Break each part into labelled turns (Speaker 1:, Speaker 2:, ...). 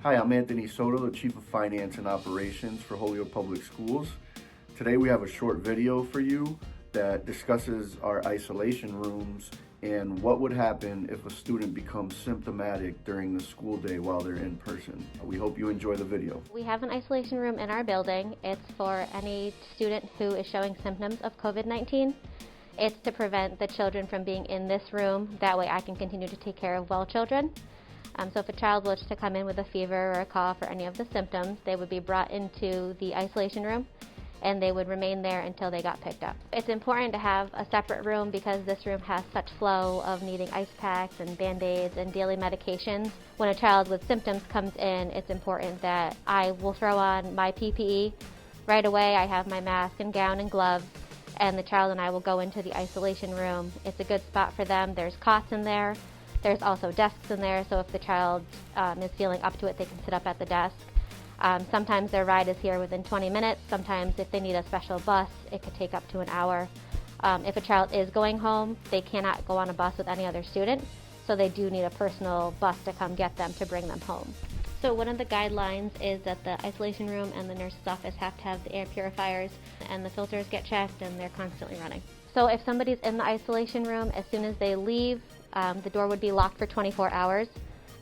Speaker 1: Hi, I'm Anthony Soto, the Chief of Finance and Operations for Holyoke Public Schools. Today we have a short video for you that discusses our isolation rooms and what would happen if a student becomes symptomatic during the school day while they're in person. We hope you enjoy the video.
Speaker 2: We have an isolation room in our building. It's for any student who is showing symptoms of COVID-19. It's to prevent the children from being in this room. That way I can continue to take care of well children. So if a child was to come in with a fever or a cough or any of the symptoms, they would be brought into the isolation room and they would remain there until they got picked up. It's important to have a separate room because this room has such flow of needing ice packs and Band-Aids and daily medications. When a child with symptoms comes in, it's important that I will throw on my PPE right away. I have my mask and gown and gloves, and the child and I will go into the isolation room. It's a good spot for them. There's cots in there. There's also desks in there, so if the child is feeling up to it, they can sit up at the desk. Sometimes their ride is here within 20 minutes. Sometimes if they need a special bus, it could take up to an hour. If a child is going home, they cannot go on a bus with any other student, so they do need a personal bus to come get them to bring them home. So one of the guidelines is that the isolation room and the nurse's office have to have the air purifiers and the filters get checked and they're constantly running. So if somebody's in the isolation room, as soon as they leave, the door would be locked for 24 hours.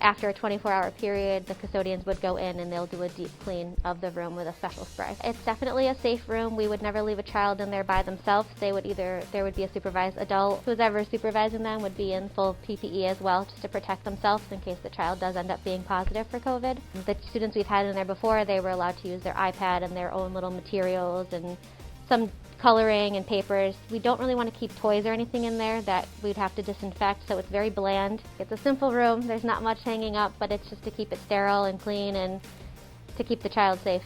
Speaker 2: After a 24-hour period, the custodians would go in and they'll do a deep clean of the room with a special spray. It's definitely a safe room. We would never leave a child in there by themselves. There would be a supervised adult. Who's ever supervising them would be in full PPE as well, just to protect themselves in case the child does end up being positive for COVID. The students we've had in there before, they were allowed to use their iPad and their own little materials and some coloring and papers. We don't really want to keep toys or anything in there that we'd have to disinfect, so it's very bland. It's a simple room. There's not much hanging up, but it's just to keep it sterile and clean and to keep the child safe.